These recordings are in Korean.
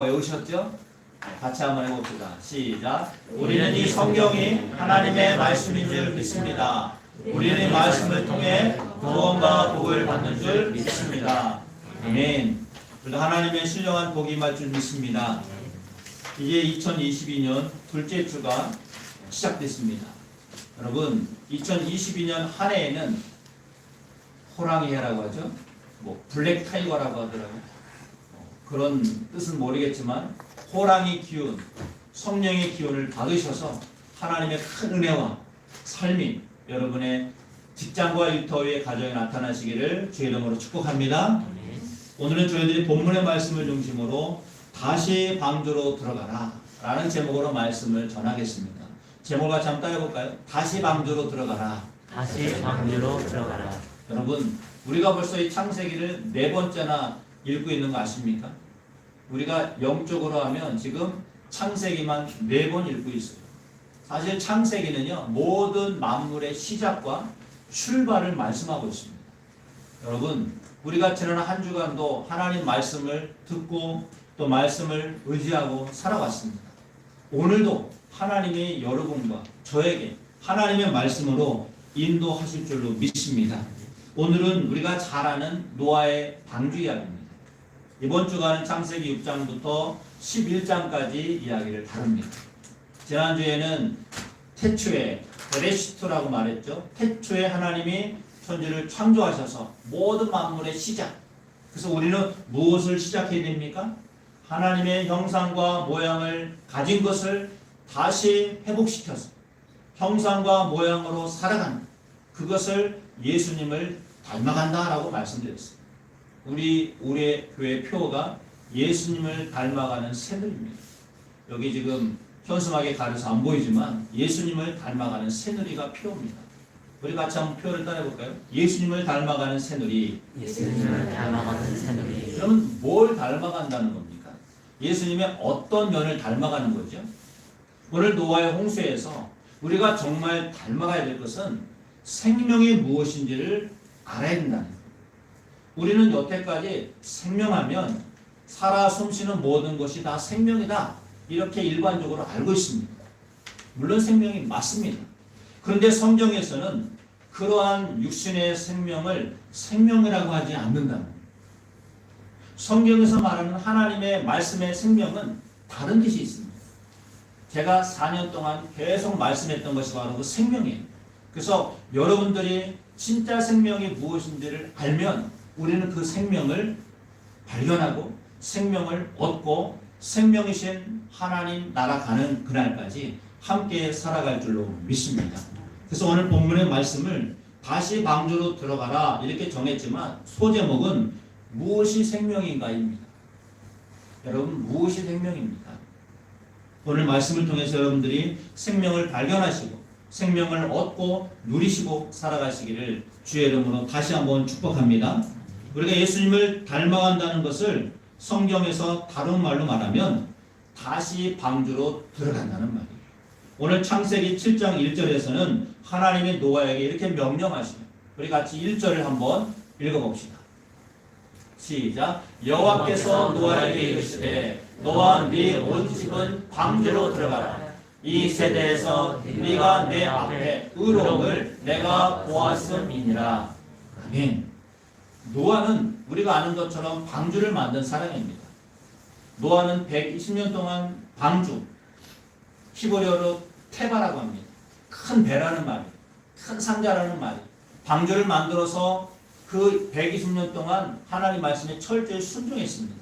외우셨죠? 같이 한번 해봅시다. 시작. 우리는 이 성경이 하나님의 말씀인 줄 믿습니다. 우리는 이 말씀을 통해 구원과 복을 받는 줄 믿습니다. 아멘. 우리도 하나님의 신령한 복이 임할 줄 믿습니다. 이제 2022년 둘째 주가 시작됐습니다. 여러분, 2022년 한 해에는 호랑이 해라고 하죠. 블랙 타이거라고 하더라고요. 그런 뜻은 모르겠지만 호랑이 기운, 성령의 기운을 받으셔서 하나님의 큰 은혜와 삶이 여러분의 직장과 일터의 가정에 나타나시기를 주의 이름으로 축복합니다. 오늘은 저희들이 본문의 말씀을 중심으로 다시 방주로 들어가라 라는 제목으로 말씀을 전하겠습니다. 제목을 같이 한번 따라해볼까요? 다시 방주로 들어가라. 다시 방주로 들어가라. 여러분, 우리가 벌써 이 창세기를 4번째나 읽고 있는 거 아십니까? 우리가 영적으로 하면 지금 창세기만 4번 읽고 있어요. 사실 창세기는요, 모든 만물의 시작과 출발을 말씀하고 있습니다. 여러분, 우리가 지난 한 주간도 하나님 말씀을 듣고 또 말씀을 의지하고 살아왔습니다. 오늘도 하나님이 여러분과 저에게 하나님의 말씀으로 인도하실 줄로 믿습니다. 오늘은 우리가 잘 아는 노아의 방주 이야기입니다. 이번 주간은 창세기 6장부터 11장까지 이야기를 다룹니다. 지난주에는 태초에 베레시트라고 말했죠. 태초에 하나님이 천지를 창조하셔서 모든 만물의 시작. 그래서 우리는 무엇을 시작해야 됩니까? 하나님의 형상과 모양을 가진 것을 다시 회복시켜서 형상과 모양으로 살아가는 그것을 예수님을 닮아간다라고 말씀드렸습니다. 우리 교회 표어가 예수님을 닮아가는 새들입니다. 여기 지금 현수막에 가려서 안 보이지만 예수님을 닮아가는 새누리가 표어입니다. 우리 같이 한번 표어를 따라해볼까요? 예수님을 닮아가는 새누리. 예수님을 닮아가는 새누리. 그러면 뭘 닮아간다는 겁니까? 예수님의 어떤 면을 닮아가는 거죠? 오늘 노아의 홍수에서 우리가 정말 닮아가야 될 것은 생명이 무엇인지를 알아야 된다는 거예요. 우리는 여태까지 생명하면 살아 숨쉬는 모든 것이 다 생명이다. 이렇게 일반적으로 알고 있습니다. 물론 생명이 맞습니다. 그런데 성경에서는 그러한 육신의 생명을 생명이라고 하지 않는다는 거예요. 성경에서 말하는 하나님의 말씀의 생명은 다른 뜻이 있습니다. 제가 4년 동안 계속 말씀했던 것이 바로 그 생명이에요. 그래서 여러분들이 진짜 생명이 무엇인지를 알면 우리는 그 생명을 발견하고 생명을 얻고 생명이신 하나님 나라 가는 그날까지 함께 살아갈 줄로 믿습니다. 그래서 오늘 본문의 말씀을 다시 방주로 들어가라 이렇게 정했지만 소제목은 무엇이 생명인가입니다. 여러분, 무엇이 생명입니까? 오늘 말씀을 통해서 여러분들이 생명을 발견하시고 생명을 얻고 누리시고 살아가시기를 주의 이름으로 다시 한번 축복합니다. 우리가 예수님을 닮아간다는 것을 성경에서 다른 말로 말하면 다시 방주로 들어간다는 말이에요. 오늘 창세기 7장 1절에서는 하나님이 노아에게 이렇게 명령하시죠. 우리 같이 1절을 한번 읽어봅시다. 시작. 여호와께서 노아에게 이르시되 너와 네 온 집은 방주로 들어가라. 이 세대에서 네가 내 앞에 의로움을 내가 보았음이니라. 아멘. 노아는 우리가 아는 것처럼 방주를 만든 사람입니다. 노아는 120년 동안 방주, 히브리어로 테바라고 합니다. 큰 배라는 말이에요. 큰 상자라는 말이에요. 방주를 만들어서 그 120년 동안 하나님 말씀에 철저히 순종했습니다.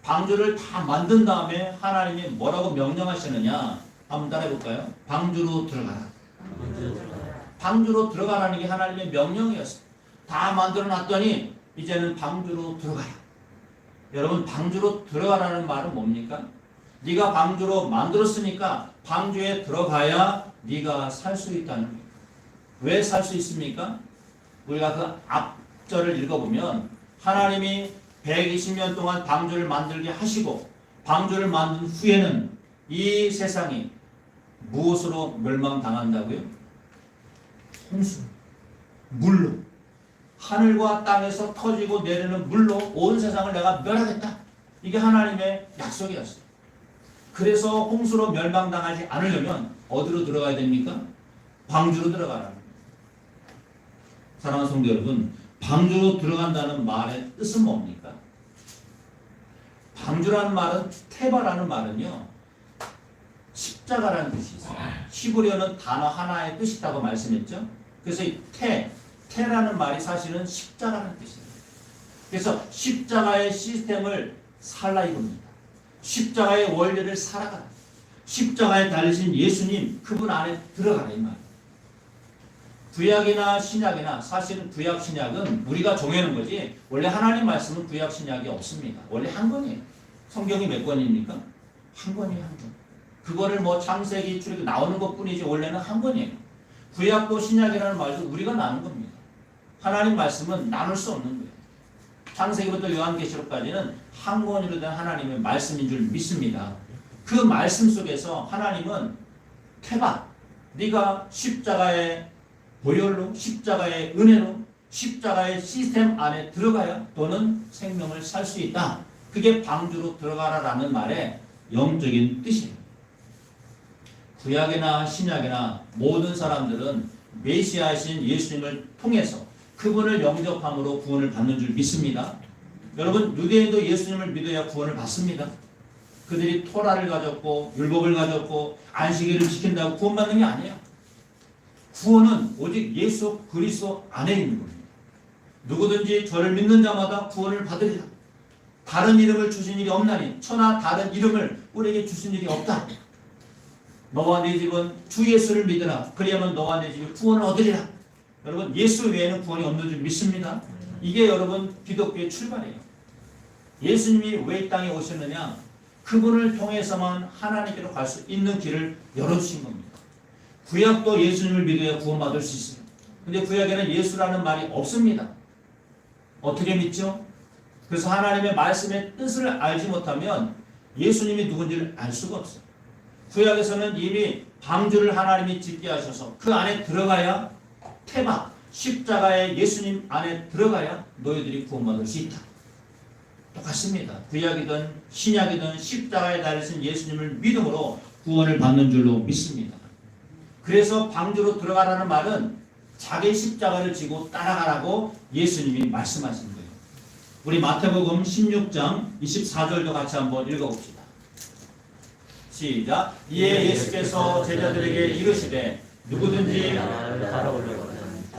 방주를 다 만든 다음에 하나님이 뭐라고 명령하시느냐 한번 따라해볼까요? 방주로 들어가라. 방주로 들어가라는 게 하나님의 명령이었어요. 다 만들어 놨더니 이제는 방주로 들어가라. 여러분, 방주로 들어가라는 말은 뭡니까? 네가 방주로 만들었으니까 방주에 들어가야 네가 살 수 있다는 거예요. 왜 살 수 있습니까? 우리가 그 앞절을 읽어보면 하나님이 120년 동안 방주를 만들게 하시고 방주를 만든 후에는 이 세상이 무엇으로 멸망당한다고요? 홍수, 물로. 하늘과 땅에서 터지고 내리는 물로 온 세상을 내가 멸하겠다. 이게 하나님의 약속이었어요. 그래서 홍수로 멸망당하지 않으려면 어디로 들어가야 됩니까? 방주로 들어가라는 거예요. 사랑하는 성도 여러분, 방주로 들어간다는 말의 뜻은 뭡니까? 방주라는 말은, 테바라는 말은요, 십자가라는 뜻이 있어요. 히브리어는 단어 하나의 뜻이 있다고 말씀했죠. 그래서 이 테라는 말이 사실은 십자가라는 뜻이에요. 그래서 십자가의 시스템을 살라 이겁니다. 십자가의 원리를 살아가라. 십자가에 달리신 예수님, 그분 안에 들어가라 이 말. 구약이나 신약이나, 사실은 구약 신약은 우리가 정해놓은 거지 원래 하나님 말씀은 구약 신약이 없습니다. 원래 한 권이에요. 성경이 몇 권입니까? 한 권이에요, 한 권. 그거를 뭐 창세기, 출애굽 나오는 것뿐이지 원래는 한 권이에요. 구약도 신약이라는 말도 우리가 나눈 겁니다. 하나님 말씀은 나눌 수 없는 거예요. 창세기부터 요한계시록까지는 한 권으로 된 하나님의 말씀인 줄 믿습니다. 그 말씀 속에서 하나님은 테바, 네가 십자가의 보혈로, 십자가의 은혜로, 십자가의 시스템 안에 들어가야 너는 생명을 살 수 있다. 그게 방주로 들어가라라는 말의 영적인 뜻이에요. 구약이나 신약이나 모든 사람들은 메시아이신 예수님을 통해서 그분을 영접함으로 구원을 받는 줄 믿습니다. 여러분, 유대인도 예수님을 믿어야 구원을 받습니다. 그들이 토라를 가졌고 율법을 가졌고 안식일을 지킨다고 구원받는 게 아니에요. 구원은 오직 예수 그리스도 안에 있는 겁니다. 누구든지 저를 믿는 자마다 구원을 받으리라. 다른 이름을 주신 일이 없나니 천하 다른 이름을 우리에게 주신 일이 없다. 너와 네 집은 주 예수를 믿으라. 그리하면 너와 네 집이 구원을 얻으리라. 여러분, 예수 외에는 구원이 없는 줄 믿습니다. 이게 여러분 기독교의 출발이에요. 예수님이 왜 이 땅에 오셨느냐? 그분을 통해서만 하나님께로 갈 수 있는 길을 열어주신 겁니다. 구약도 예수님을 믿어야 구원받을 수 있어요. 근데 구약에는 예수라는 말이 없습니다. 어떻게 믿죠? 그래서 하나님의 말씀의 뜻을 알지 못하면 예수님이 누군지를 알 수가 없어요. 구약에서는 이미 방주를 하나님이 짓게 하셔서 그 안에 들어가야, 테마, 십자가의 예수님 안에 들어가야 너희들이 구원받을 수 있다. 똑같습니다. 구약이든 신약이든 십자가에 달리신 예수님을 믿음으로 구원을 받는 줄로 믿습니다. 그래서 방주로 들어가라는 말은 자기 십자가를 지고 따라가라고 예수님이 말씀하신 거예요. 우리 마태복음 16장 24절도 같이 한번 읽어봅시다. 시작. 이에 예수께서 제자들에게 이르시되 누구든지 나를 따라오려거든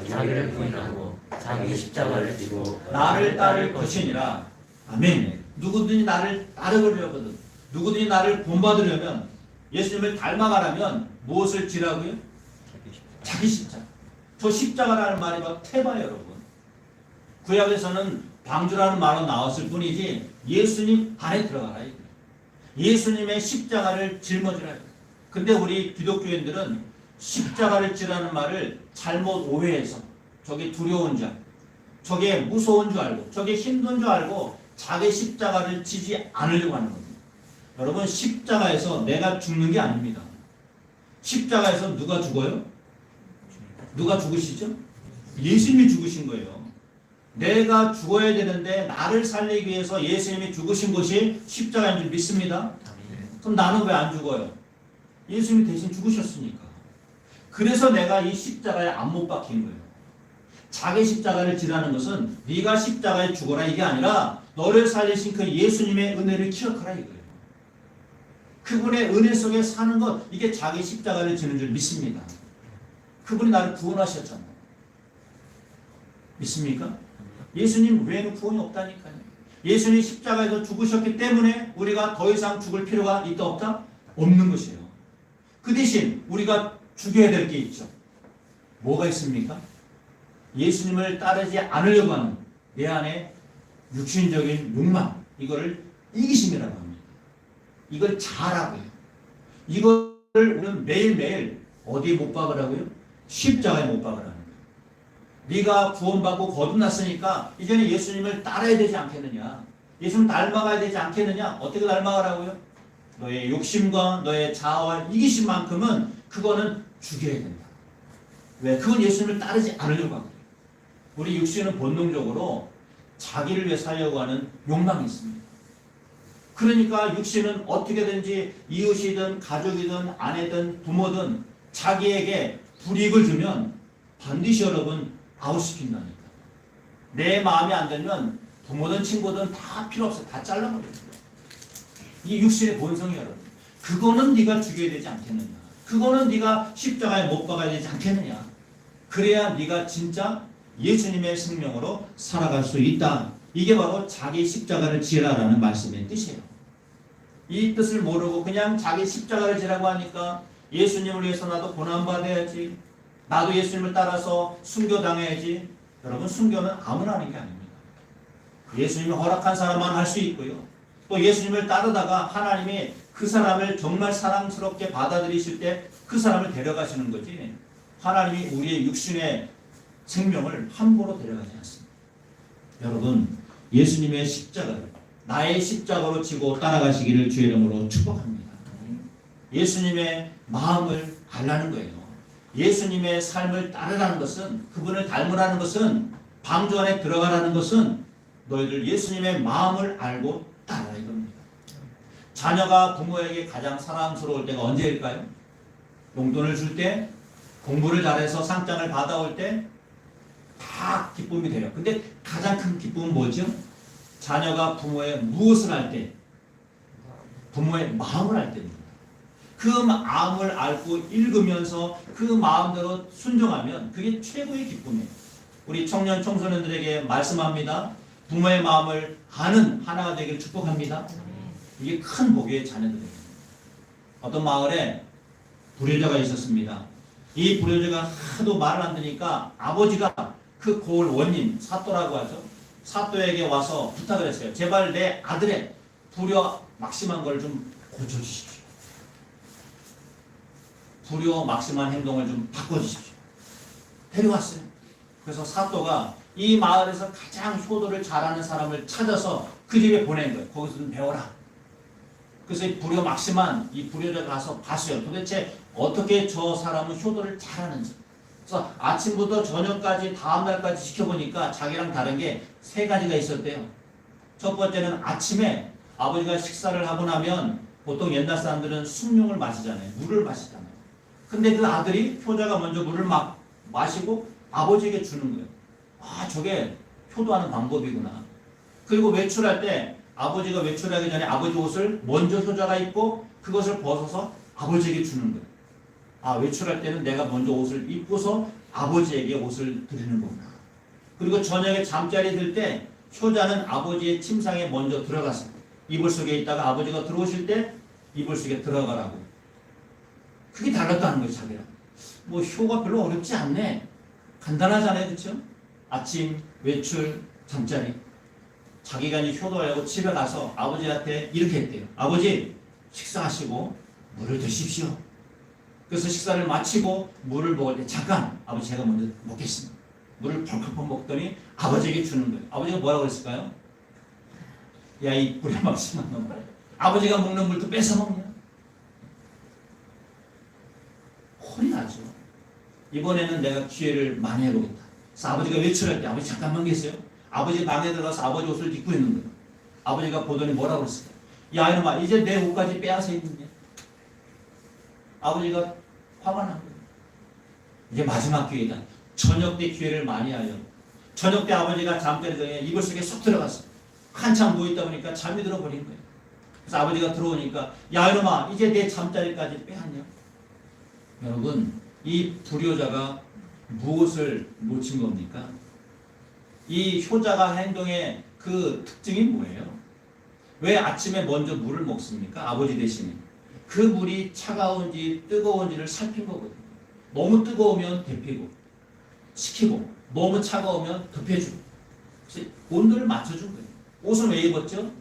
자기를 부인하고 자기 십자가를 지고 나를 따를 것이니라. 아멘. 누구든지 나를 따르려거든, 누구든지 나를 본받으려면, 예수님을 닮아가려면 무엇을 지라고요? 자기 십자가. 저 십자가라는 말이 바로 테바예요, 여러분. 구약에서는 방주라는 말은 나왔을 뿐이지 예수님 안에 들어가라. 예수님의 십자가를 짊어지라. 근데 우리 기독교인들은 십자가를 지라는 말을 잘못 오해해서 저게 두려운 자, 저게 무서운 줄 알고, 저게 힘든 줄 알고 자기 십자가를 지지 않으려고 하는 겁니다. 여러분, 십자가에서 내가 죽는 게 아닙니다. 십자가에서 누가 죽어요? 누가 죽으시죠? 예수님이 죽으신 거예요. 내가 죽어야 되는데 나를 살리기 위해서 예수님이 죽으신 것이 십자가인 줄 믿습니다. 그럼 나는 왜 안 죽어요? 예수님이 대신 죽으셨으니까. 그래서 내가 이 십자가에 안 못 박힌 거예요. 자기 십자가를 지라는 것은 네가 십자가에 죽어라 이게 아니라 너를 살리신 그 예수님의 은혜를 기억하라 이거예요. 그분의 은혜 속에 사는 것, 이게 자기 십자가를 지는 줄 믿습니다. 그분이 나를 구원하셨잖아요. 믿습니까? 예수님 외에는 구원이 없다니까요. 예수님이 십자가에서 죽으셨기 때문에 우리가 더 이상 죽을 필요가 있다 없다? 없는 것이에요. 그 대신 우리가 죽여야 될 게 있죠. 뭐가 있습니까? 예수님을 따르지 않으려고 하는 내 안에 육신적인 욕망, 이거를 이기심이라고 합니다. 이걸 잘하고요. 이거를 우리는 매일매일 어디에 못 박으라고요? 십자가에 못 박으라는 거예요. 네가 구원받고 거듭났으니까 이제는 예수님을 따라야 되지 않겠느냐? 예수님 닮아가야 되지 않겠느냐? 어떻게 닮아가라고요? 너의 욕심과 너의 자아와 이기심만큼은 그거는 죽여야 된다. 왜? 그건 예수님을 따르지 않으려고 하거든요. 우리 육신은 본능적으로 자기를 위해 살려고 하는 욕망이 있습니다. 그러니까 육신은 어떻게든지 이웃이든 가족이든 아내든 부모든 자기에게 불이익을 주면 반드시 여러분 아웃시킨다니까. 내 마음에 안 들면 부모든 친구든 다 필요 없어. 다 잘라버려요. 이 육신의 본성이 여러분. 그거는 네가 죽여야 되지 않겠느냐. 그거는 네가 십자가에 못 박아야 되지 않겠느냐. 그래야 네가 진짜 예수님의 생명으로 살아갈 수 있다. 이게 바로 자기 십자가를 지라라는 말씀의 뜻이에요. 이 뜻을 모르고 그냥 자기 십자가를 지라고 하니까 예수님을 위해서 나도 고난받아야지. 나도 예수님을 따라서 순교당해야지. 여러분 순교는 아무나 하는 게 아닙니다. 예수님이 허락한 사람만 할 수 있고요. 또 예수님을 따르다가 하나님이 그 사람을 정말 사랑스럽게 받아들이실 때 그 사람을 데려가시는 거지. 하나님이 우리의 육신의 생명을 함부로 데려가지 않습니다. 여러분 예수님의 십자가를 나의 십자가로 지고 따라가시기를 주의 이름으로 축복합니다. 예수님의 마음을 알라는 거예요. 예수님의 삶을 따르라는 것은, 그분을 닮으라는 것은, 방주 안에 들어가라는 것은 너희들 예수님의 마음을 알고 따르라 이겁니다. 자녀가 부모에게 가장 사랑스러울 때가 언제일까요? 용돈을 줄 때, 공부를 잘해서 상장을 받아올 때 다 기쁨이 돼요. 근데 가장 큰 기쁨은 뭐죠? 자녀가 부모의 무엇을 할 때? 부모의 마음을 알 때입니다. 그 마음을 알고 읽으면서 그 마음대로 순종하면 그게 최고의 기쁨이에요. 우리 청년 청소년들에게 말씀합니다. 부모의 마음을 아는 하나가 되기를 축복합니다. 이게 큰 복의 자녀들입니다. 어떤 마을에 불효자가 있었습니다. 이 불효자가 하도 말을 안 듣니까 아버지가 그 고을 원인, 사또라고 하죠. 사또에게 와서 부탁을 했어요. 제발 내 아들의 불효 막심한 걸 좀 고쳐주십시오. 불효 막심한 행동을 좀 바꿔주십시오. 데려왔어요. 그래서 사또가 이 마을에서 가장 효도를 잘하는 사람을 찾아서 그 집에 보낸 거예요. 거기서 좀 배워라. 그래서 이 불효 막심한 이 불효자 가서 봤어요. 도대체 어떻게 저 사람은 효도를 잘하는지. 그래서 아침부터 저녁까지 다음날까지 지켜보니까 자기랑 다른 게 세 가지가 있었대요. 첫 번째는 아침에 아버지가 식사를 하고 나면 보통 옛날 사람들은 숭늉을 마시잖아요. 물을 마시잖아요. 근데 그 아들이 효자가 먼저 물을 막 마시고 아버지에게 주는 거예요. 아, 저게 효도하는 방법이구나. 그리고 외출할 때 아버지가 외출하기 전에 아버지 옷을 먼저 효자가 입고 그것을 벗어서 아버지에게 주는 거예요. 아, 외출할 때는 내가 먼저 옷을 입고서 아버지에게 옷을 드리는 거구나. 그리고 저녁에 잠자리 들 때 효자는 아버지의 침상에 먼저 들어가서 이불 속에 있다가 아버지가 들어오실 때 이불 속에 들어가라고. 그게 달랐다는 거예요, 자기랑. 뭐 효가 별로 어렵지 않네. 간단하잖아요, 그렇죠? 아침, 외출, 잠자리. 자기가 이제 효도하려고 집에 가서 아버지한테 이렇게 했대요. 아버지, 식사하시고 물을 드십시오. 그래서 식사를 마치고 물을 먹을 때 잠깐 아버지 제가 먼저 먹겠습니다. 물을 벌컥 먹더니 아버지에게 주는 거예요. 아버지가 뭐라고 했을까요? 야, 이 불에 막심한 놈. 아버지가 먹는 물도 뺏어 먹냐? 혼이 나죠. 이번에는 내가 기회를 많이 해보겠다. 그래서 아버지가 외출할 때 아버지 잠깐만 계세요. 아버지 방에 들어가서 아버지 옷을 입고 있는 거예요. 아버지가 보더니 뭐라고 그랬을까요? 야, 이놈아, 이제 내 옷까지 빼앗아 입느냐? 아버지가 화가 난 거예요. 이제 마지막 기회다. 저녁 때 기회를 많이 하려. 저녁 때 아버지가 잠자리 전에 이불 속에 쏙 들어갔어. 한참 누워있다 보니까 잠이 들어버린 거예요. 그래서 아버지가 들어오니까 야, 이놈아, 이제 내 잠자리까지 빼앗냐? 여러분, 이 불효자가 무엇을 놓친 겁니까? 이 효자가 행동의 그 특징이 뭐예요? 왜 아침에 먼저 물을 먹습니까? 아버지 대신에. 그 물이 차가운지 뜨거운지를 살핀 거거든요. 너무 뜨거우면 데피고 식히고 너무 차가우면 덮여주고 온도를 맞춰준 거예요. 옷은 왜 입었죠?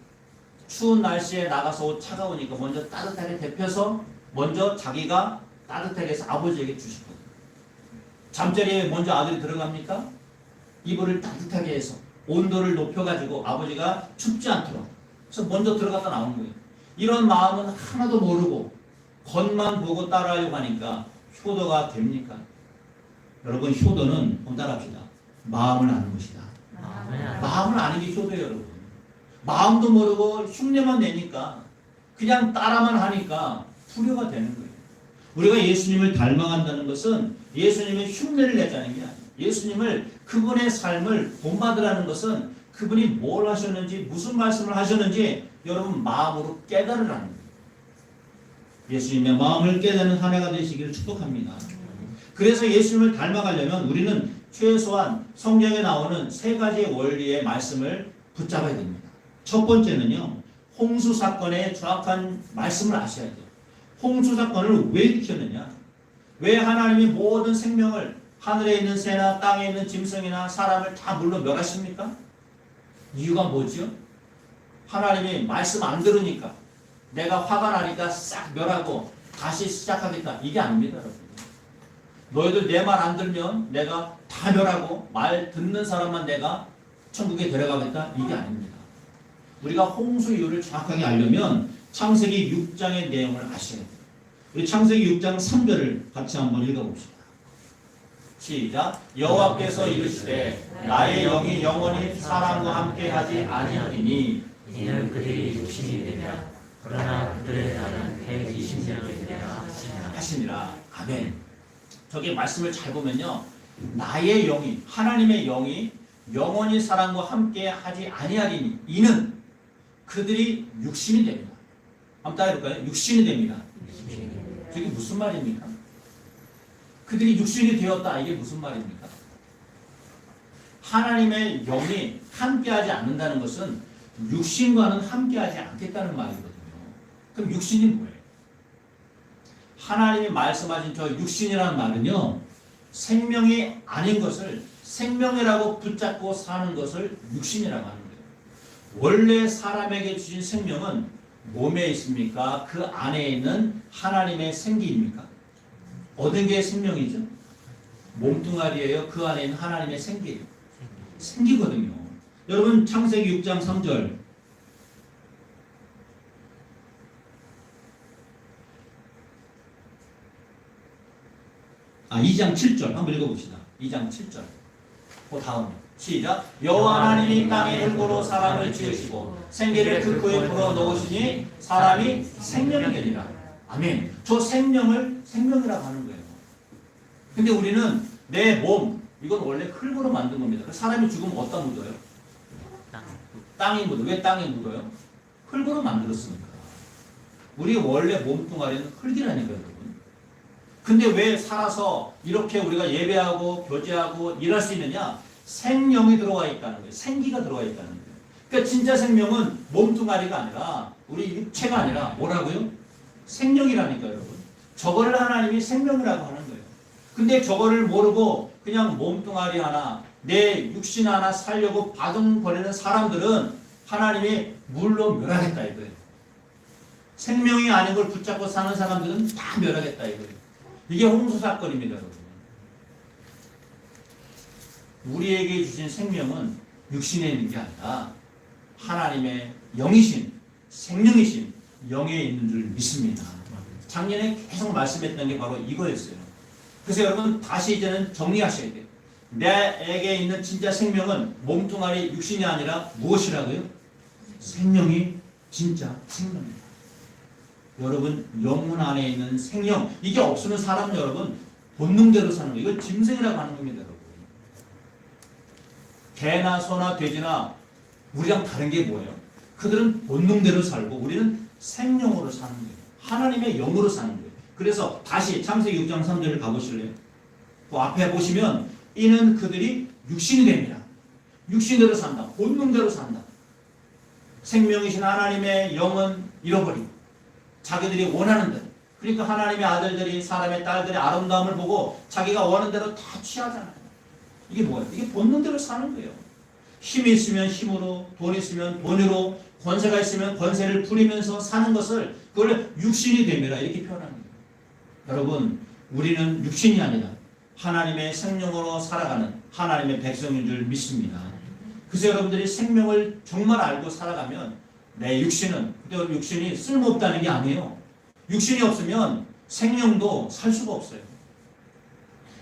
추운 날씨에 나가서 옷 차가우니까 먼저 따뜻하게 데펴서 먼저 자기가 따뜻하게 해서 아버지에게 주시거든요. 잠자리에 먼저 아들이 들어갑니까? 이불을 따뜻하게 해서 온도를 높여가지고 아버지가 춥지 않도록 그래서 먼저 들어갔다 나오는 거예요. 이런 마음은 하나도 모르고 겉만 보고 따라하려고 하니까 효도가 됩니까? 여러분, 효도는 혼달합시다. 마음을 아는 것이다. 마음을 아는 게 효도예요, 여러분. 마음도 모르고 흉내만 내니까 그냥 따라만 하니까 불효가 되는 거예요. 우리가 예수님을 닮아간다는 것은 예수님의 흉내를 내자는 게 아니에요. 예수님을 그분의 삶을 본받으라는 것은 그분이 뭘 하셨는지 무슨 말씀을 하셨는지 여러분 마음으로 깨달으라는 거예요. 예수님의 마음을 깨닫는 한 해가 되시기를 축복합니다. 그래서 예수님을 닮아가려면 우리는 최소한 성경에 나오는 세 가지의 원리의 말씀을 붙잡아야 됩니다. 첫 번째는요, 홍수 사건의 정확한 말씀을 아셔야 돼요. 홍수 사건을 왜 일으켰느냐? 왜 하나님이 모든 생명을 하늘에 있는 새나 땅에 있는 짐승이나 사람을 다 물로 멸하십니까? 이유가 뭐죠? 하나님이 말씀 안 들으니까 내가 화가 나니까 싹 멸하고 다시 시작하겠다. 이게 아닙니다, 여러분. 너희들 내 말 안 들면 내가 다 멸하고 말 듣는 사람만 내가 천국에 데려가겠다. 이게 아닙니다. 우리가 홍수 이유를 정확하게 알려면 창세기 6장의 내용을 아셔야 돼요. 우리 창세기 6장 3절을 같이 한번 읽어봅시다. 시작. 여호와께서 이르시되 나의 영이 영원히 사람과 함께 하지 아니하리니 이는 그들이 육신이 되리라. 그러나 그들의 날은 120년이 되리라 하시니라. 아멘. 저기 말씀을 잘 보면요, 나의 영이, 하나님의 영이 영원히 사람과 함께 하지 아니하리니 이는 그들이 육신이 됩니다. 한번 따라해볼까요? 육신이 됩니다. 저게 무슨 말입니까? 그들이 육신이 되었다. 이게 무슨 말입니까? 하나님의 영이 함께하지 않는다는 것은 육신과는 함께하지 않겠다는 말이거든요. 그럼 육신이 뭐예요? 하나님이 말씀하신 저 육신이라는 말은요, 생명이 아닌 것을 생명이라고 붙잡고 사는 것을 육신이라고 하는 거예요. 원래 사람에게 주신 생명은 몸에 있습니까? 그 안에 있는 하나님의 생기입니까? 얻은 게 생명이죠. 몸뚱아리예요. 그 안에 있는 하나님의 생기예요. 생기거든요. 여러분 창세기 6장 3절 2장 7절 한번 읽어봅시다. 2장 7절 그 다음 시작. 여호와 하나님이 땅에 흙으로 사람을 지으시고 생기를 그 코에 불어 넣으시니 사람이 생명이 되리라. 아멘. 저 생명을 생명이라고 하는 거예요. 근데 우리는 내 몸, 이건 원래 흙으로 만든 겁니다. 사람이 죽으면 어디다 묻어요? 땅에 묻어요. 왜 땅에 묻어요? 흙으로 만들었으니까. 우리 원래 몸뚱아리는 흙이라니까요, 여러분. 근데 왜 살아서 이렇게 우리가 예배하고 교제하고 일할 수 있느냐? 생명이 들어와 있다는 거예요. 생기가 들어와 있다는 거예요. 그러니까 진짜 생명은 몸뚱아리가 아니라 우리 육체가 아니라 뭐라고요? 생명이라니까요, 여러분. 저거를 하나님이 생명이라고 하는 거예요. 근데 저거를 모르고 그냥 몸뚱아리 하나, 내 육신 하나 살려고 바둥거리는 사람들은 하나님이 물로 멸하겠다 이거예요. 생명이 아닌 걸 붙잡고 사는 사람들은 다 멸하겠다 이거예요. 이게 홍수 사건입니다, 여러분. 우리에게 주신 생명은 육신에 있는 게 아니라 하나님의 영이신, 생명이신 영에 있는 줄 믿습니다. 작년에 계속 말씀했던 게 바로 이거였어요. 그래서 여러분 다시 이제는 정리하셔야 돼요. 내게 있는 진짜 생명은 몸뚱아리 육신이 아니라 무엇이라고요? 생명이 진짜 생명입니다. 여러분 영혼 안에 있는 생명, 이게 없으면 사람은 여러분 본능대로 사는 거예요. 이걸 짐승이라고 하는 겁니다, 여러분. 개나 소나 돼지나 우리랑 다른 게 뭐예요? 그들은 본능대로 살고 우리는 생명으로 사는 거예요. 하나님의 영으로 사는 거예요. 그래서 다시 창세기 6장 3절을 가보실래요? 그 앞에 보시면 이는 그들이 육신이 됩니다. 육신대로 산다. 본능대로 산다. 생명이신 하나님의 영은 잃어버리고 자기들이 원하는 대로, 그러니까 하나님의 아들들이 사람의 딸들의 아름다움을 보고 자기가 원하는 대로 다 취하잖아요. 이게 뭐예요? 이게 본능대로 사는 거예요. 힘이 있으면 힘으로, 돈 있으면 돈으로, 권세가 있으면 권세를 부리면서 사는 것을 그걸 육신이 됩니다. 이렇게 표현합니다. 여러분, 우리는 육신이 아니라 하나님의 생명으로 살아가는 하나님의 백성인 줄 믿습니다. 그래서 여러분들이 생명을 정말 알고 살아가면 내 육신은, 근데 육신이 쓸모없다는 게 아니에요. 육신이 없으면 생명도 살 수가 없어요.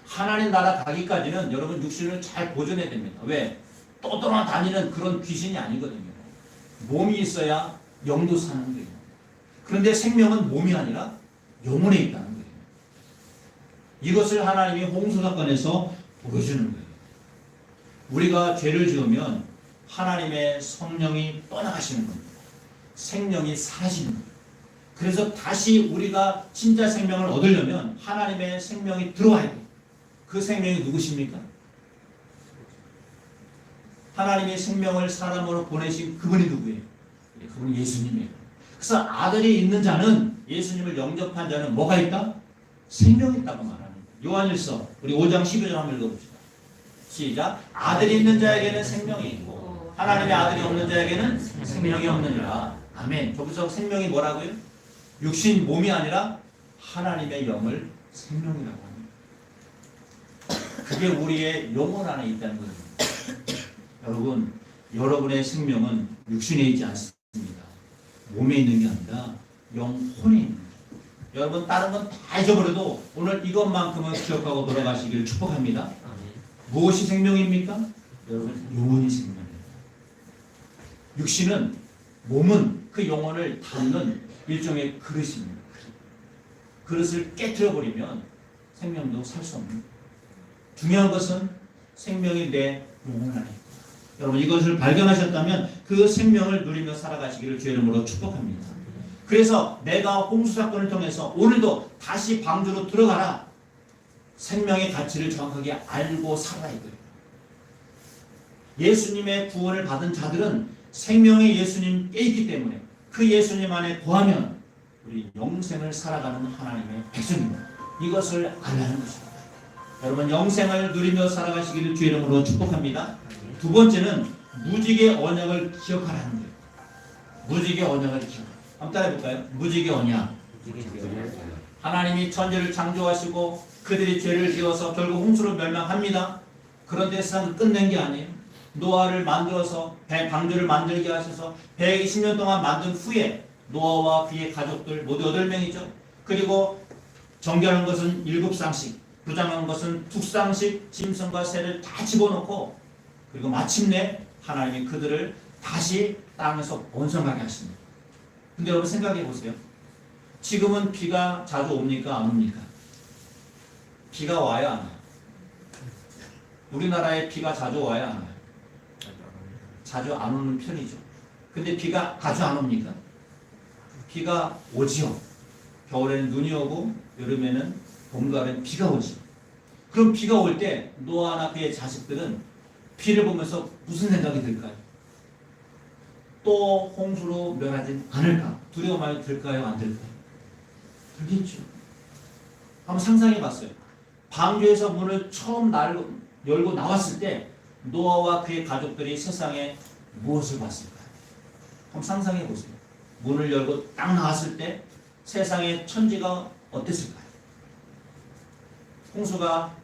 하나님 나라 가기까지는 여러분 육신을 잘 보존해야 됩니다. 왜? 떠돌아다니는 그런 귀신이 아니거든요. 몸이 있어야 영도 사는 거예요. 그런데 생명은 몸이 아니라 영혼에 있다는 거예요. 이것을 하나님이 홍수 사건에서 보여주는 거예요. 우리가 죄를 지으면 하나님의 성령이 떠나가시는 겁니다. 생명이 사라지는 거예요. 그래서 다시 우리가 진짜 생명을 얻으려면 하나님의 생명이 들어와야 돼요. 그 생명이 누구십니까? 하나님의 생명을 사람으로 보내신 그분이 누구예요? 그분이 예수님이에요. 그래서 아들이 있는 자는, 예수님을 영접한 자는 뭐가 있다? 생명이 있다고 말하는 거예요. 요한일서 우리 5장 12절 한번 읽어봅시다. 시작. 아들이 있는 자에게는 생명이 있고 하나님의 아들이 없는 자에게는 생명이 없느니라. 아멘. 저기서 생명이 뭐라고요? 육신 몸이 아니라 하나님의 영을 생명이라고 합니다. 그게 우리의 영혼 안에 있다는 거예요. 여러분, 여러분의 생명은 육신에 있지 않습니다. 몸에 있는 게 아니라 영혼에 있는 거예요. 여러분, 다른 건 다 잊어버려도 오늘 이것만큼은 기억하고 돌아가시기를 축복합니다. 무엇이 생명입니까? 여러분, 영혼이 생명입니다. 육신은, 몸은 그 영혼을 담는 일종의 그릇입니다. 그릇을 깨트려버리면 생명도 살 수 없는 거예요. 중요한 것은 생명이 내 영혼 안에 있다. 여러분, 이것을 발견하셨다면 그 생명을 누리며 살아가시기를 주의 이름으로 축복합니다. 그래서 내가 홍수 사건을 통해서 오늘도 다시 방주로 들어가라. 생명의 가치를 정확하게 알고 살아야 돼요. 예수님의 구원을 받은 자들은 생명의 예수님께 있기 때문에 그 예수님 안에 거하면 우리 영생을 살아가는 하나님의 백성입니다. 이것을 알라는 것입니다. 여러분, 영생을 누리며 살아가시기를 주의 이름으로 축복합니다. 두 번째는 무지개 언약을 기억하라는 거예요. 무지개 언약을 기억하라. 한번 따라해볼까요? 무지개 언약. 하나님이 천지를 창조하시고 그들이 죄를 지어서 결국 홍수로 멸망합니다. 그런데 세상을 끝낸 게 아니에요. 노아를 만들어서 방주를 만들게 하셔서 120년 동안 만든 후에 노아와 그의 가족들 모두 8명이죠. 그리고 정결한 것은 7쌍씩, 부정한 것은 2쌍씩 짐승과 새를 다 집어넣고, 그리고 마침내 하나님이 그들을 다시 땅에서 번성하게 하십니다. 근데 여러분 생각해 보세요. 지금은 비가 자주 옵니까? 안 옵니까? 비가 와야 안 와요? 우리나라에 비가 자주 와야 안 와요? 자주 안 오는 편이죠. 근데 비가 자주 안 옵니까? 비가 오지요. 겨울에는 눈이 오고 여름에는 봄, 가을에는 비가 오지. 그럼 비가 올 때 노아나 그의 자식들은 비를 보면서 무슨 생각이 들까요? 또 홍수로 멸하지 않을까? 두려움이 들까요? 안 들까요? 들겠죠. 한번 상상해 봤어요. 방주에서 문을 처음 열고 나왔을 때 노아와 그의 가족들이 세상에 무엇을 봤을까요? 한번 상상해 보세요. 문을 열고 딱 나왔을 때 세상의 천지가 어땠을까요? 홍수가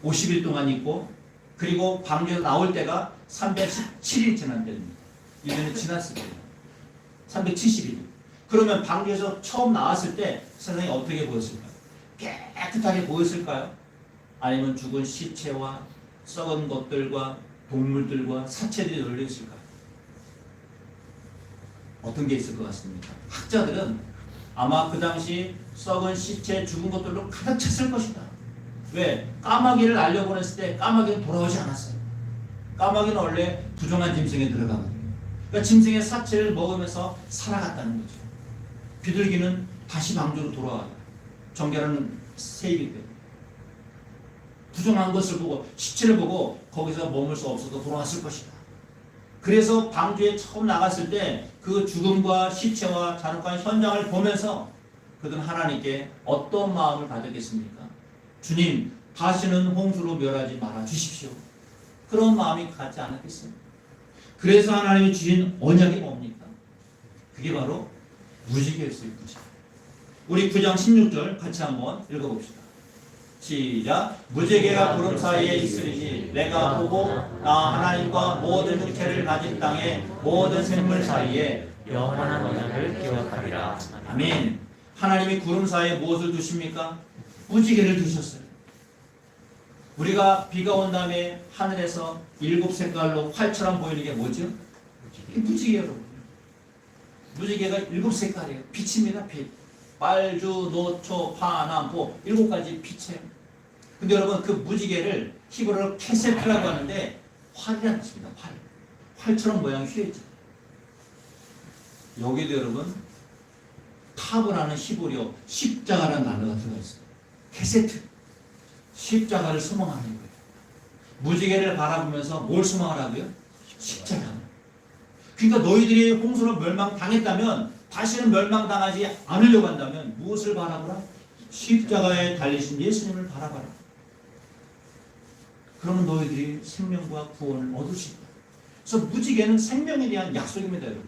150일 동안 있고, 그리고 방주에서 나올 때가 317일 지난 때입니다. 1년이 지났을 때예요. 370일. 그러면 방주에서 처음 나왔을 때 세상이 어떻게 보였을까요? 깨끗하게 보였을까요? 아니면 죽은 시체와 썩은 것들과 동물들과 사체들이 널려 있을까요? 어떤 게 있을 것 같습니까? 학자들은 아마 그 당시 썩은 시체, 죽은 것들로 가득 찼을 것이다. 왜? 까마귀를 날려보냈을 때 까마귀는 돌아오지 않았어요. 까마귀는 원래 부정한 짐승에 들어가거든요. 그러니까 짐승의 사체를 먹으면서 살아갔다는 거죠. 비둘기는 다시 방주로 돌아와요. 정결한 새이기 때문에. 부정한 것을 보고, 시체를 보고 거기서 머물 수 없어서 돌아왔을 것이다. 그래서 방주에 처음 나갔을 때 그 죽음과 시체와 잔혹한 현장을 보면서 그들은 하나님께 어떤 마음을 가졌겠습니까? 주님, 다시는 홍수로 멸하지 말아 주십시오. 그런 마음이 갖지 않았겠어요? 그래서 하나님이 주신 언약이 뭡니까? 그게 바로 무지개였어요. 우리 9장 16절 같이 한번 읽어봅시다. 시작. 무지개가 구름 사이에 있으리니 내가 보고 나 하나님과 모든 육체를 가진 땅의 모든 생물 사이에 영원한 언약을 기억하리라. 아멘. 하나님이 구름 사이에 무엇을 두십니까? 무지개를 두셨어요. 우리가 비가 온 다음에 하늘에서 7 색깔로 활처럼 보이는 게 뭐죠? 이게 무지개 여러분. 무지개가 7색깔이에요. 빛입니다. 빛. 빨주, 노초, 파남, 보 7가지 빛이에요. 근데 여러분 그 무지개를 히브리어로 케세트라고 하는데 활이라는 뜻입니다. 활. 활처럼 모양이 휘어있죠. 여기도 여러분 타브라는 히브리어 십자가라는 단어가 들어가 있어요. 케세트. 십자가를 소망하는 거예요. 무지개를 바라보면서 뭘 소망하라고요? 십자가. 그러니까 너희들이 홍수로 멸망당했다면 다시는 멸망당하지 않으려고 한다면 무엇을 바라보라? 십자가에 달리신 예수님을 바라봐라. 그러면 너희들이 생명과 구원을 얻을 수 있다. 그래서 무지개는 생명에 대한 약속입니다, 여러분.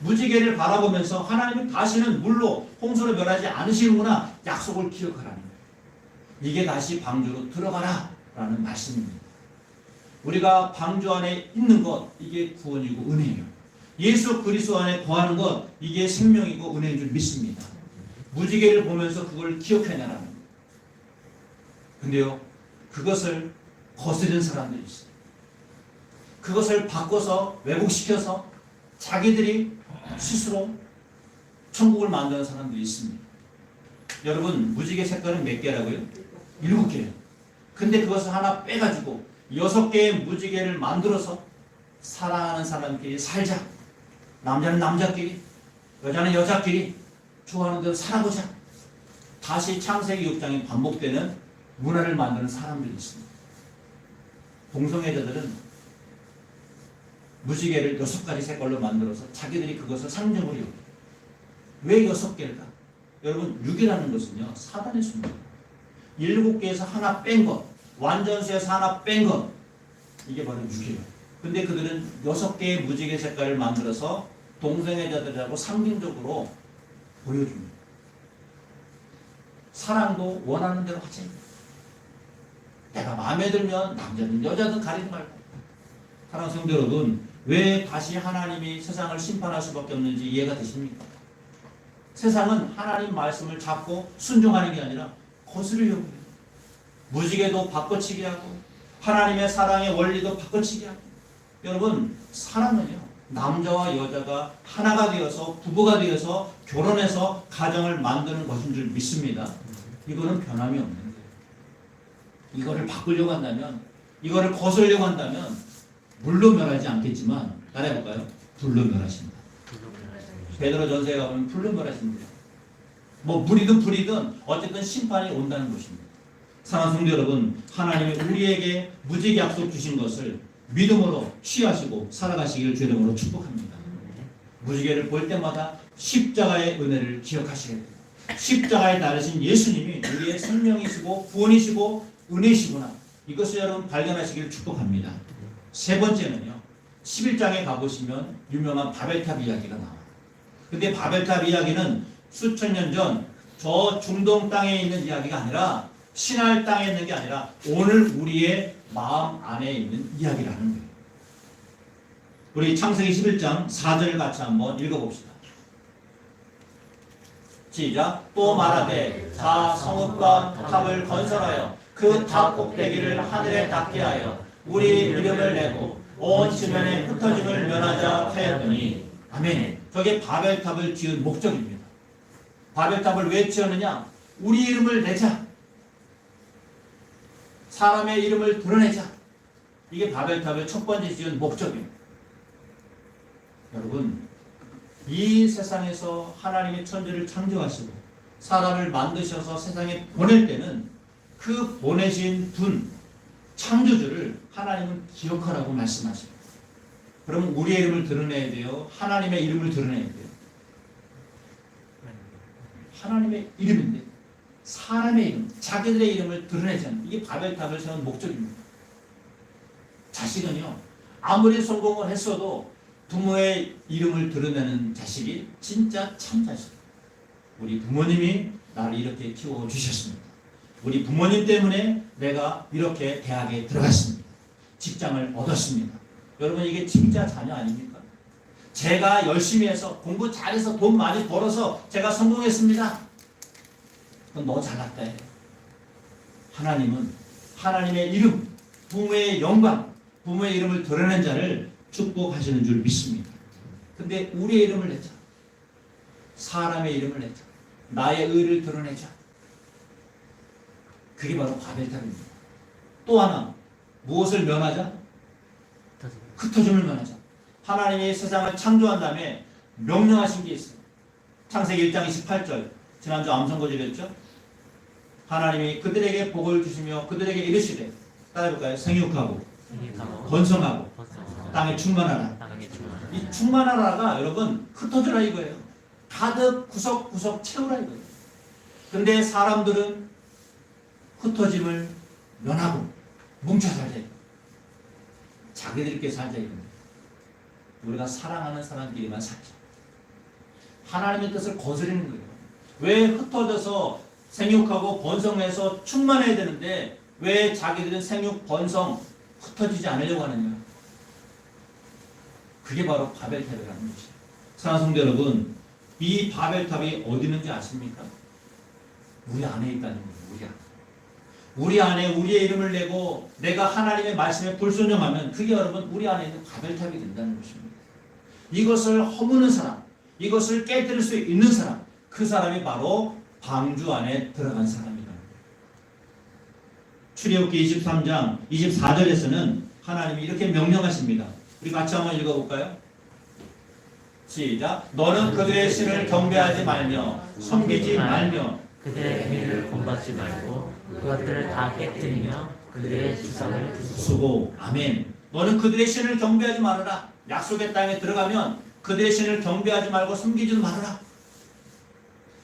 무지개를 바라보면서 하나님은 다시는 물로 홍수로 멸하지 않으시는구나 약속을 기억하라는 거예요. 이게 다시 방주로 들어가라 라는 말씀입니다. 우리가 방주 안에 있는 것 이게 구원이고 은혜예요. 예수 그리스도 안에 거하는 것 이게 생명이고 은혜인 줄 믿습니다. 무지개를 보면서 그걸 기억해내라는 거예요. 근데요 그것을 거스른 사람들이 있어요. 그것을 바꿔서 왜곡시켜서 자기들이 스스로 천국을 만드는 사람들이 있습니다. 여러분 무지개 색깔은 몇 개라고요? 7개예요. 근데 그것을 하나 빼가지고 6개의 무지개를 만들어서 사랑하는 사람끼리 살자. 남자는 남자끼리, 여자는 여자끼리 좋아하는 대로 살아보자. 다시 창세기 6장이 반복되는 문화를 만드는 사람들이 있습니다. 동성애자들은 무지개를 6가지 색깔로 만들어서 자기들이 그것을 상징으로 여겨요. 왜 6개일까? 여러분 6이라는 것은요 사단의 수입니다. 7개에서 하나 뺀 것, 완전수에서 하나 뺀 것, 이게 바로 6이에요. 근데 그들은 6개의 무지개 색깔을 만들어서 동성애자들하고 상징적으로 보여줍니다. 사랑도 원하는 대로 하지. 내가 마음에 들면 남자든 여자든 가리지 말고. 사랑하는 성도 여러분, 왜 다시 하나님이 세상을 심판할 수밖에 없는지 이해가 되십니까? 세상은 하나님 말씀을 잡고 순종하는 게 아니라 거스르려고 해요. 무지개도 바꿔치기 하고 하나님의 사랑의 원리도 바꿔치기 하고. 여러분 사랑은요 남자와 여자가 하나가 되어서 부부가 되어서 결혼해서 가정을 만드는 것인 줄 믿습니다. 이거는 변함이 없는 거예요. 이거를 바꾸려고 한다면, 이거를 거스르려고 한다면 물로 멸하지 않겠지만 따라해볼까요? 불로 멸하십니다. 베드로 전서에 가보면 불로 멸하십니다. 뭐 물이든 불이든 어쨌든 심판이 온다는 것입니다. 사랑하는 성도 여러분, 하나님이 우리에게 무지개 약속 주신 것을 믿음으로 취하시고 살아가시기를 주의 이름으로 축복합니다. 무지개를 볼 때마다 십자가의 은혜를 기억하시게 됩니다. 십자가에 달으신 예수님이 우리의 생명이시고 구원이시고 은혜시구나. 이것을 여러분 발견하시기를 축복합니다. 세 번째는요. 11장에 가보시면 유명한 바벨탑 이야기가 나와요. 근데 바벨탑 이야기는 수천 년 전 저 중동 땅에 있는 이야기가 아니라 신할 땅에 있는 게 아니라 오늘 우리의 마음 안에 있는 이야기라는 거예요. 우리 창세기 11장 4절을 같이 한번 읽어봅시다. 시작. 또 말하되 자 성읍과 탑을 건설하여 그 탑 꼭대기를 하늘에 닿게 하여 우리 이름을 내고 온 지면에 흩어짐을 면하자 하였더니 아멘. 저게 바벨탑을 지은 목적입니다. 바벨탑을 왜 지었느냐? 우리 이름을 내자. 사람의 이름을 드러내자. 이게 바벨탑의 첫 번째 지은 목적입니다. 여러분, 이 세상에서 하나님의 천지를 창조하시고 사람을 만드셔서 세상에 보낼 때는 그 보내신 분, 창조주를 하나님은 기억하라고 말씀하십니다. 그러면 우리의 이름을 드러내야 돼요? 하나님의 이름을 드러내야 돼요? 하나님의 이름인데 사람의 이름, 자기들의 이름을 드러내지 않는 이게 바벨탑을 세운 목적입니다. 자식은요 아무리 성공을 했어도 부모의 이름을 드러내는 자식이 진짜 참 자식. 우리 부모님이 나를 이렇게 키워주셨습니다. 우리 부모님 때문에 내가 이렇게 대학에 들어갔습니다. 직장을 얻었습니다. 여러분 이게 진짜 자녀 아닙니까? 제가 열심히 해서 공부 잘해서 돈 많이 벌어서 제가 성공했습니다. 그건 너 잘났다 해. 하나님은 하나님의 이름, 부모의 영광, 부모의 이름을 드러낸 자를 축복하시는 줄 믿습니다. 근데 우리의 이름을 내자. 사람의 이름을 내자. 나의 의를 드러내자. 그게 바로 바벨탑입니다. 또 하나 무엇을 면하자? 흩어짐을 면하자. 하나님이 세상을 창조한 다음에 명령하신 게 있어요. 창세기 1장 28절 지난주 암송고지했죠. 하나님이 그들에게 복을 주시며 그들에게 이르시되 따라해볼까요? 생육하고 번성하고 땅에 충만하라. 이 충만하라가 여러분 흩어져라 이거예요. 가득 구석구석 채우라 이거예요. 근데 사람들은 흩어짐을 면하고 뭉쳐 살자. 자기들끼리 살자 이겁니다. 우리가 사랑하는 사람끼리만 살자. 하나님의 뜻을 거스르는 거예요. 왜 흩어져서 생육하고 번성해서 충만해야 되는데 왜 자기들은 생육, 번성 흩어지지 않으려고 하느냐. 그게 바로 바벨탑이라는 것이에요. 사랑하는 성도 여러분, 이 바벨탑이 어디 있는지 아십니까? 우리 안에 있다는 거예요. 우리 안에. 우리 안에 우리의 이름을 내고 내가 하나님의 말씀에 불순종하면 그게 여러분 우리 안에 있는 바벨탑이 된다는 것입니다. 이것을 허무는 사람, 이것을 깨뜨릴 수 있는 사람, 그 사람이 바로 방주 안에 들어간 사람이다. 출애굽기 23장 24절에서는 하나님이 이렇게 명령하십니다. 우리 같이 한번 읽어볼까요? 시작. 너는 그들의 신을 경배하지 말며 섬기지 말며 그들의 행위를 본받지 말고 그것들을 다 깨뜨리며 그들의 주상을 수고. 아멘. 너는 그들의 신을 경배하지 말아라. 약속의 땅에 들어가면 그들의 신을 경배하지 말고 섬기지 말아라.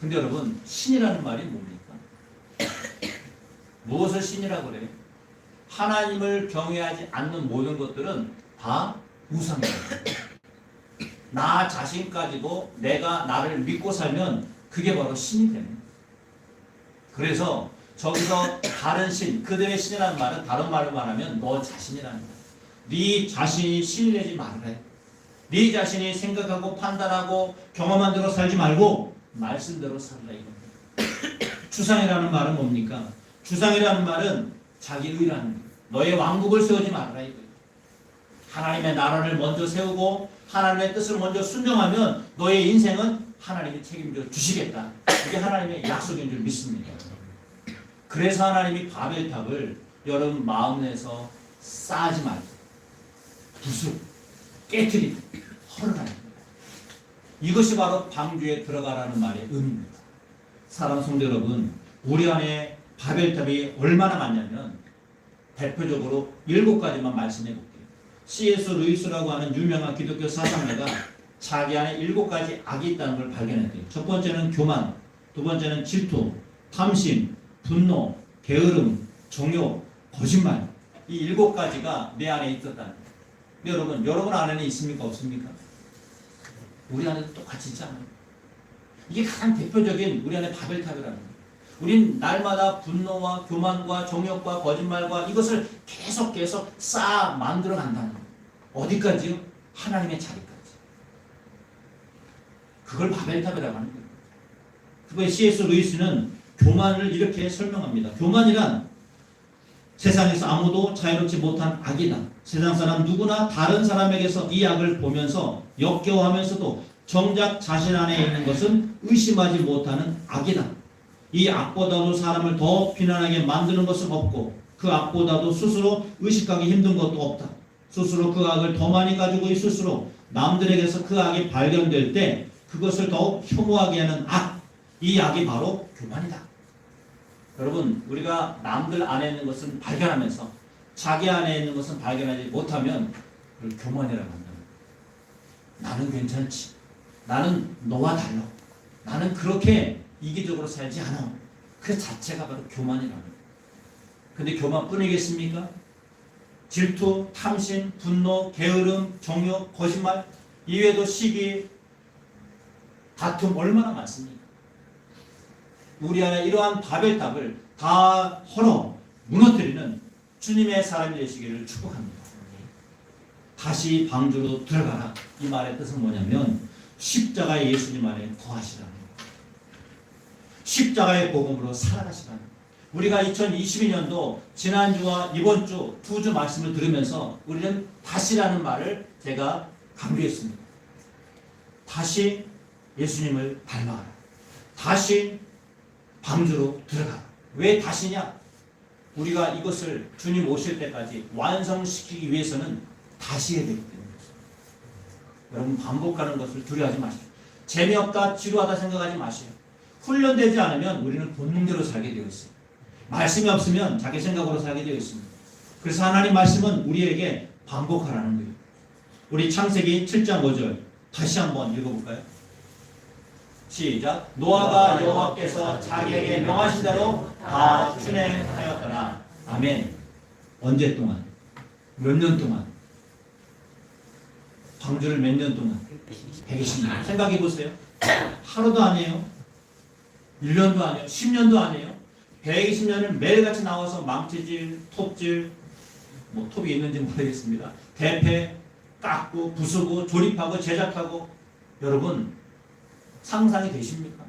근데 여러분 신이라는 말이 뭡니까? 무엇을 신이라고 그래요? 하나님을 경외하지 않는 모든 것들은 다 우상이에요. 나 자신까지도 내가 나를 믿고 살면 그게 바로 신이 됩니다. 그래서 저기서 다른 신, 그들의 신이라는 말은 다른 말로 말하면 너 자신이라는 거야. 네 자신이 신이 되지 말아라. 네 자신이 생각하고 판단하고 경험한 대로 살지 말고 말씀대로 살라 이겁니다. 주상이라는 말은 뭡니까? 주상이라는 말은 자기 의라는 거예요. 너의 왕국을 세우지 말아라 이거예요. 하나님의 나라를 먼저 세우고 하나님의 뜻을 먼저 순종하면 너의 인생은 하나님이 책임져 주시겠다. 이게 하나님의 약속인 줄 믿습니다. 그래서 하나님이 바벨탑을 여러분 마음 내서 쌓지 말고 부수고 깨트리고 헐어라. 이것이 바로 방주에 들어가라는 말의 의미입니다. 사랑하는 성도 여러분, 우리 안에 바벨탑이 얼마나 많냐면 대표적으로 7가지만 말씀해 볼게요. C.S. 루이스라고 하는 유명한 기독교 사상가가 자기 안에 7가지 악이 있다는 걸 발견했대요. 첫 번째는 교만, 두 번째는 질투, 탐심, 분노, 게으름, 정욕, 거짓말. 이 7가지가 내 안에 있었다는 거예요. 근데 여러분 안에는 있습니까? 없습니까? 우리 안에도 똑같이 있잖아요. 이게 가장 대표적인 우리 안에 바벨탑이라는 거예요. 우린 날마다 분노와 교만과 정욕과 거짓말과 이것을 계속 쌓아 만들어 간다는 거예요. 어디까지요? 하나님의 자리까지. 그걸 바벨탑이라고 하는 거예요. 그거에 C.S. 루이스는 교만을 이렇게 설명합니다. 교만이란 세상에서 아무도 자유롭지 못한 악이다. 세상 사람 누구나 다른 사람에게서 이 악을 보면서 역겨워하면서도 정작 자신 안에 있는 것은 의심하지 못하는 악이다. 이 악보다도 사람을 더 비난하게 만드는 것은 없고 그 악보다도 스스로 의식하기 힘든 것도 없다. 스스로 그 악을 더 많이 가지고 있을수록 남들에게서 그 악이 발견될 때 그것을 더욱 혐오하게 하는 악. 이 악이 바로 교만이다. 여러분, 우리가 남들 안에 있는 것은 발견하면서 자기 안에 있는 것은 발견하지 못하면 그걸 교만이라고 한다. 나는 괜찮지. 나는 너와 달라. 나는 그렇게 이기적으로 살지 않아. 그 자체가 바로 교만이라는 거예요. 근데 교만뿐이겠습니까? 질투, 탐심, 분노, 게으름, 정욕, 거짓말 이외에도 시기, 다툼 얼마나 많습니까? 우리 안에 이러한 바벨탑을 다 헐어 무너뜨리는 주님의 사람이 되시기를 축복합니다. 다시 방주로 들어가라. 이 말의 뜻은 뭐냐면 십자가의 예수님 안에 거하시라는 거예요. 십자가의 복음으로 살아가시라는 거예요. 우리가 2022년도 지난주와 이번 주 두 주 말씀을 들으면서 우리는 다시라는 말을 제가 강조했습니다. 다시 예수님을 닮아가라. 다시 방주로 들어가라. 왜 다시냐? 우리가 이것을 주님 오실 때까지 완성시키기 위해서는 다시 해야 되기 때문입니다. 여러분, 반복하는 것을 두려워하지 마십시오. 재미없다, 지루하다 생각하지 마세요. 훈련되지 않으면 우리는 본능대로 살게 되어 있어요. 말씀이 없으면 자기 생각으로 살게 되어 있습니다. 그래서 하나님 말씀은 우리에게 반복하라는 거예요. 우리 창세기 7장 5절 다시 한번 읽어볼까요? 시작. 노아가 여호와께서 자기에게 명하신 대로 다 준행하였더라. 아멘. 언제 동안? 몇 년 동안? 방주를 몇 년 동안? 120년. 생각해 보세요. 하루도 아니에요. 1년도 아니에요. 10년도 아니에요. 120년을 매일같이 나와서 망치질, 톱질, 뭐 톱이 있는지 모르겠습니다. 대패, 깎고, 부수고, 조립하고, 제작하고. 여러분, 상상이 되십니까?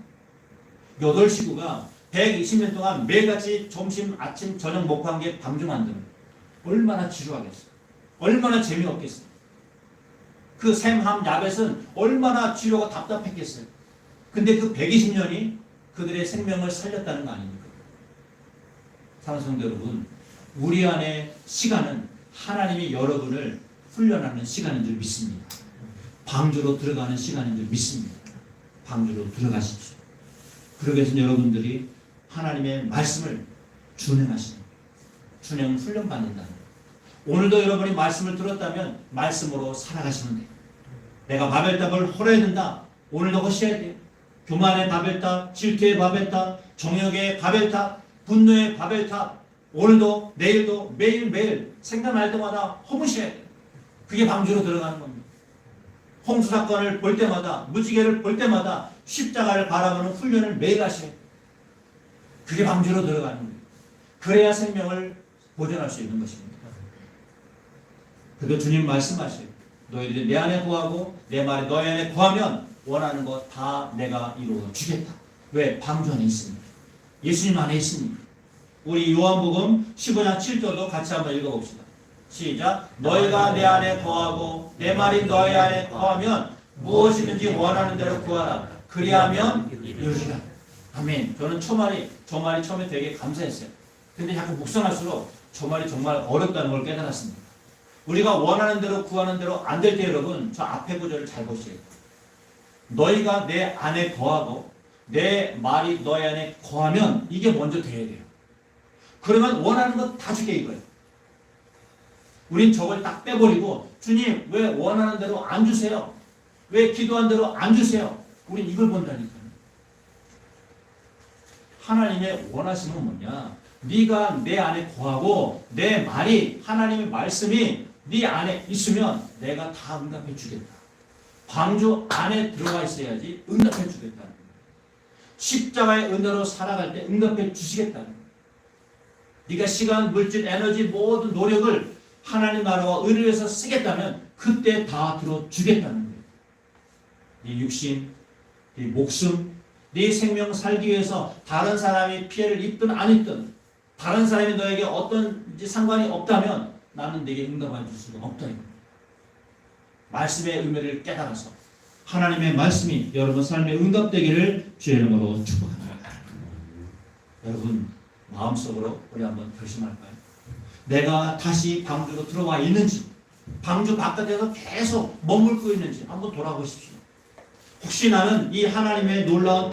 8식구가 120년 동안 매일같이 점심, 아침, 저녁 먹고 한 게 방주 만드는 거예요. 얼마나 지루하겠어요. 얼마나 재미없겠어요. 그 샘, 함, 야벳은 얼마나 지루하고 답답했겠어요. 근데 그 120년이 그들의 생명을 살렸다는 거 아닙니까? 사랑하는 성도 여러분, 우리 안에 시간은 하나님이 여러분을 훈련하는 시간인 줄 믿습니다. 방주로 들어가는 시간인 줄 믿습니다. 방주로 들어가십시오. 그러기 위해서 여러분들이 하나님의 말씀을 준행하시는, 준행 훈련 받는다. 오늘도 여러분이 말씀을 들었다면 말씀으로 살아가시면 돼요. 내가 바벨탑을 헐어야 오늘도 하셔야 돼요. 교만의 바벨탑, 질투의 바벨탑, 정욕의 바벨탑, 분노의 바벨탑, 오늘도 내일도 매일매일 생각날 때마다 허무셔야 돼요. 그게 방주로 들어가는 겁니다. 홍수 사건을 볼 때마다, 무지개를 볼 때마다 십자가를 바라보는 훈련을 매일 하셔야 돼요. 그게 방주로 들어가는 거예요. 그래야 생명을 보존할 수 있는 것입니다. 그래도 주님 말씀하세요. 너희들이 내 안에 거하고 내 말이 너희 안에 거하면 원하는 것 다 내가 이루어 주겠다. 왜? 방주 안에 있습니다. 예수님 안에 있습니다. 우리 요한복음 15장 7절도 같이 한번 읽어봅시다. 시작. 너희가 내 안에 거하고 내 말이 너희 안에 거하면 무엇이든지 원하는 대로 구하라. 그리하면 이루리라. 아멘. 저는 저 말이 처음에 되게 감사했어요. 근데 자꾸 묵상할수록 저 말이 정말 어렵다는 걸 깨달았습니다. 우리가 원하는 대로 구하는 대로 안 될 때 여러분, 저 앞에 구절을 잘 보세요. 너희가 내 안에 거하고 내 말이 너희 안에 거하면 이게 먼저 돼야 돼요. 그러면 원하는 것 다 주게 이거예요. 우린 저걸 딱 빼버리고 주님 왜 원하는 대로 안 주세요? 왜 기도한 대로 안 주세요? 우린 이걸 본다니까요. 하나님의 원하심은 뭐냐? 네가 내 안에 거하고 내 말이, 하나님의 말씀이 네 안에 있으면 내가 다 응답해 주겠다. 방주 안에 들어가 있어야지 응답해 주겠다는 거예요. 십자가의 은혜로 살아갈 때 응답해 주시겠다는 거예요. 네가 시간, 물질, 에너지, 모든 노력을 하나님 나라와 의를 위해서 쓰겠다면 그때 다 들어주겠다는 거예요. 네 육신, 네 목숨, 네 생명 살기 위해서 다른 사람이 피해를 입든 안 입든 다른 사람이 너에게 어떤 상관이 없다면 나는 네게 응답해 줄 수가 없다. 말씀의 의미를 깨달아서 하나님의 말씀이 여러분 삶에 응답되기를 주의 이름으로 축복합니다. 여러분 마음속으로 우리 한번 결심할까요? 내가 다시 방주로 들어와 있는지, 방주 바깥에서 계속 머물고 있는지 한번 돌아보십시오. 혹시 나는 이 하나님의 놀라운